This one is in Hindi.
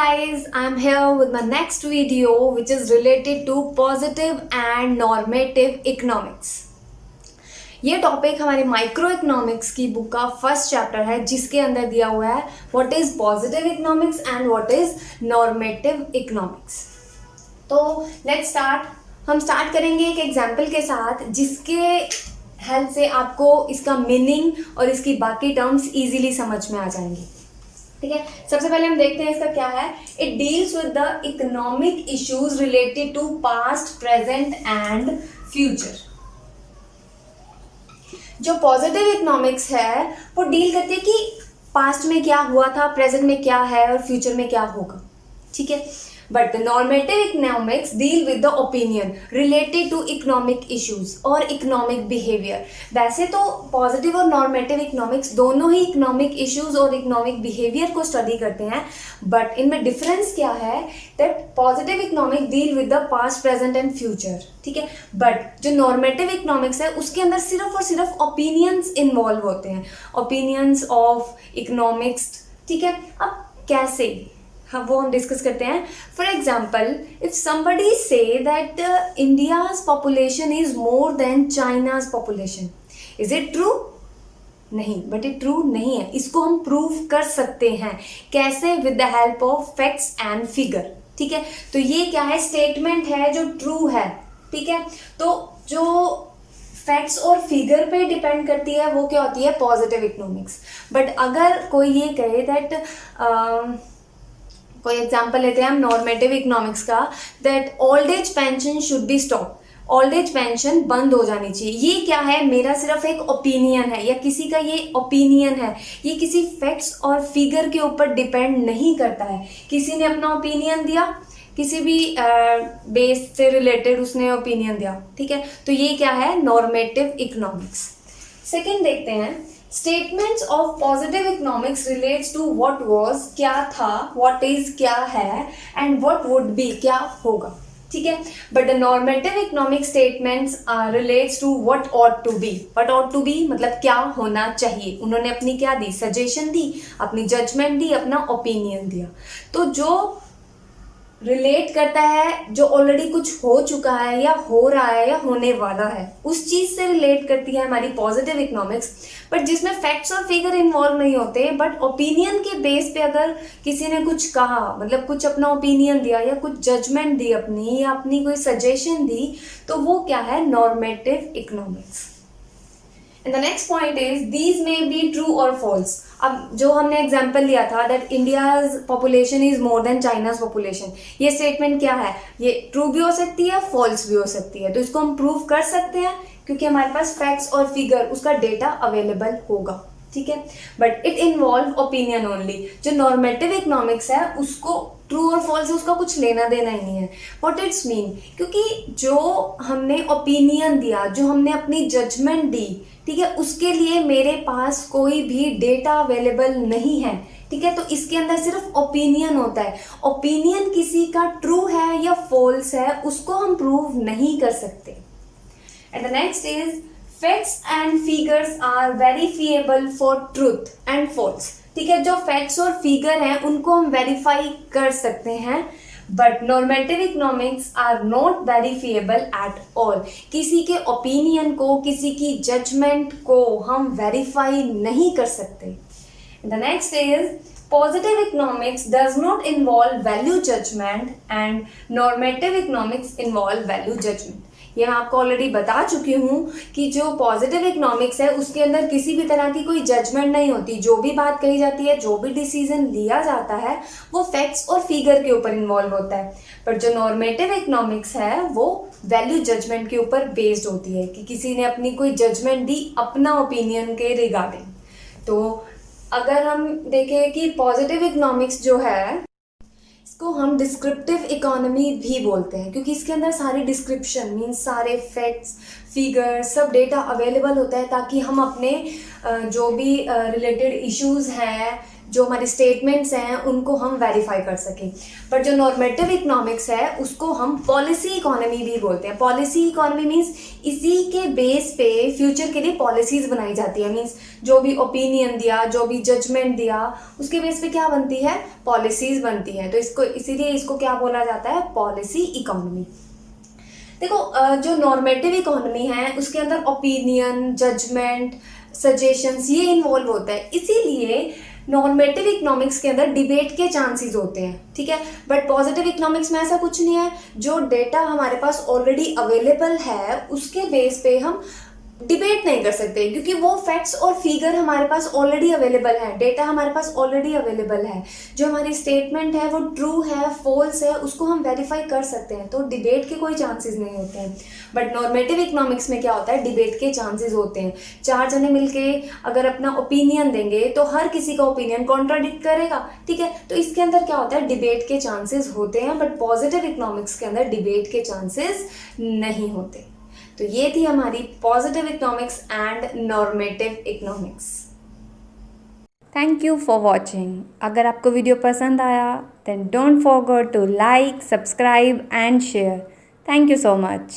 guys, I'm here with my next video which is related to positive and normative economics. ये टॉपिक हमारे माइक्रो इकोनॉमिक्स की बुक का फर्स्ट चैप्टर है जिसके अंदर दिया हुआ है what is positive economics and what is normative economics. तो लेट्स स्टार्ट. हम स्टार्ट करेंगे एक एग्जाम्पल के साथ जिसके हेल्प से आपको इसका मीनिंग और इसकी बाकी टर्म्स इजीली समझ में आ जाएंगी. ठीक है, सबसे पहले हम देखते हैं इसका क्या है. It deals with the economic issues related to past, present and future. जो पॉजिटिव इकोनॉमिक्स है वो डील करती है कि पास्ट में क्या हुआ था, प्रेजेंट में क्या है और फ्यूचर में क्या होगा. ठीक है, but the normative economics deal with the opinion related to economic issues और इकोनॉमिक बिहेवियर. वैसे तो पॉजिटिव और नॉर्मेटिव इकोनॉमिक्स दोनों ही इकोनॉमिक इश्यूज और इकोनॉमिक बिहेवियर को स्टडी करते हैं, बट इनमें डिफरेंस क्या है that positive economic deal with the past, present and future. ठीक है, बट जो नॉर्मेटिव इकोनॉमिक्स है उसके अंदर सिर्फ और सिर्फ ओपिनियंस इन्वॉल्व होते हैं, ओपिनियंस ऑफ इकोनॉमिक्स. ठीक है, अब कैसे, हाँ वो हम डिस्कस करते हैं. For example, if somebody say that India's population is more than China's population, is it true? नहीं, बट इट ट्रू नहीं है. इसको हम प्रूव कर सकते हैं. कैसे? With the help of facts and figure. ठीक है, तो ये क्या है, स्टेटमेंट है जो ट्रू है. ठीक है, तो जो फैक्ट्स और फिगर पे डिपेंड करती है वो क्या होती है, पॉजिटिव इकोनॉमिक्स. बट अगर कोई ये कहे दैट कोई एग्जांपल लेते हैं हम नॉर्मेटिव इकोनॉमिक्स का, that old age pension should be stop, old age pension बंद हो जानी चाहिए. ये क्या है, मेरा सिर्फ एक ओपिनियन है या किसी का ये ओपिनियन है. ये किसी फैक्ट्स और फिगर के ऊपर डिपेंड नहीं करता है. किसी ने अपना ओपिनियन दिया, किसी भी बेस से रिलेटेड उसने ओपिनियन दिया. ठीक है, तो ये क्या है, नॉर्मेटिव इकोनॉमिक्स. सेकेंड देखते हैं, statements of positive economics relates to what was, क्या था, व्हाट इज क्या है, एंड व्हाट वुड बी, क्या होगा. ठीक है, but the normative economic statements relates to what ought to be. What ought to be मतलब क्या होना चाहिए. उन्होंने अपनी क्या दी, सजेशन दी, अपनी जजमेंट दी, अपना ओपिनियन दिया. तो जो रिलेट करता है जो ऑलरेडी कुछ हो चुका है या हो रहा है या होने वाला है, उस चीज से रिलेट करती है हमारी पॉजिटिव इकोनॉमिक्स. बट जिसमें फैक्ट्स और फिगर इन्वॉल्व नहीं होते, बट ओपिनियन के बेस पे अगर किसी ने कुछ कहा, मतलब कुछ अपना ओपिनियन दिया या कुछ जजमेंट दी अपनी या अपनी कोई सजेशन दी, तो वो क्या है, normative economics. And the next point is these may be true or false. अब जो हमने एग्जाम्पल लिया था that India's population is more than China's population, ये स्टेटमेंट क्या है, ये ट्रू भी हो सकती है, फॉल्स भी हो सकती है. तो इसको हम प्रूव कर सकते हैं क्योंकि हमारे पास फैक्ट्स और फिगर, उसका डेटा अवेलेबल होगा. ठीक है, but it involve opinion only. जो नॉर्मेटिव इकोनॉमिक्स है उसको ट्रू और फॉल्स है उसका कुछ लेना देना ही नहीं है. व्हाट इट्स मीन, क्योंकि जो हमने ओपिनियन दिया, जो हमने अपनी जजमेंट दी, ठीक है, उसके लिए मेरे पास कोई भी डेटा अवेलेबल नहीं है. ठीक है, तो इसके अंदर सिर्फ ओपिनियन होता है. ओपिनियन किसी का ट्रू है या फॉल्स है उसको हम प्रूव नहीं कर सकते. And the next is facts and figures are verifiable for truth and false. ठीक है, जो फैक्ट्स और फिगर हैं उनको हम वेरीफाई कर सकते हैं, but normative economics are not verifiable at all. किसी के ओपिनियन को, किसी की जजमेंट को हम वेरीफाई नहीं कर सकते. The next is positive economics does not involve value judgment and normative economics involve value judgment. ये मैं आपको ऑलरेडी बता चुकी हूँ कि जो पॉजिटिव इकोनॉमिक्स है उसके अंदर किसी भी तरह की कोई जजमेंट नहीं होती. जो भी बात कही जाती है, जो भी डिसीजन लिया जाता है वो फैक्ट्स और फिगर के ऊपर इन्वॉल्व होता है. पर जो नॉर्मेटिव इकोनॉमिक्स है वो वैल्यू जजमेंट के ऊपर बेस्ड होती है कि किसी ने अपनी कोई जजमेंट दी अपना ओपिनियन के रिगार्डिंग. तो अगर हम देखें कि पॉजिटिव इकोनॉमिक्स जो है इसको हम डिस्क्रिप्टिव इकोनॉमी भी बोलते हैं क्योंकि इसके अंदर सारी डिस्क्रिप्शन मीन्स सारे फैक्ट्स, फिगर, सब डेटा अवेलेबल होता है ताकि हम अपने जो भी रिलेटेड इश्यूज हैं जो हमारी स्टेटमेंट्स हैं उनको हम वेरीफाई कर सकें। बट जो नॉर्मेटिव इकोनॉमिक्स है उसको हम पॉलिसी इकोनॉमी भी बोलते हैं। पॉलिसी इकोनॉमी मीन्स इसी के बेस पे फ्यूचर के लिए पॉलिसीज बनाई जाती है। मीन्स जो भी ओपिनियन दिया, जो भी जजमेंट दिया, उसके बेस पे क्या बनती है, पॉलिसीज बनती है। तो इसको इसीलिए इसको क्या बोला जाता है, पॉलिसी इकोनॉमी। देखो जो नॉर्मेटिव इकोनॉमी है उसके अंदर ओपिनियन, जजमेंट, सजेशंस ये इन्वॉल्व होता है, इसीलिए नॉर्मेटिव इकोनॉमिक्स के अंदर डिबेट के चांसेस होते हैं, ठीक है। बट पॉजिटिव इकोनॉमिक्स में ऐसा कुछ नहीं है। जो डेटा हमारे पास ऑलरेडी अवेलेबल है उसके बेस पे हम डिबेट नहीं कर सकते, क्योंकि वो फैक्ट्स और फिगर हमारे पास ऑलरेडी अवेलेबल है, डेटा हमारे पास ऑलरेडी अवेलेबल है। जो हमारी स्टेटमेंट है वो ट्रू है, फॉल्स है, उसको हम वेरीफाई कर सकते हैं, तो डिबेट के कोई चांसेस नहीं होते हैं। बट नॉर्मेटिव इकोनॉमिक्स में क्या होता है, डिबेट के चांसेस होते हैं। 4 जने मिलके अगर अपना ओपिनियन देंगे तो हर किसी का ओपिनियन कॉन्ट्राडिक्ट करेगा, ठीक है। तो इसके अंदर क्या होता है, डिबेट के चांसेस होते हैं। बट पॉजिटिव इकोनॉमिक्स के अंदर डिबेट के चांसेस नहीं होते। तो ये थी हमारी positive economics and normative economics. Thank you for watching. अगर आपको वीडियो पसंद आया then don't forget to like, subscribe and share. Thank you so much.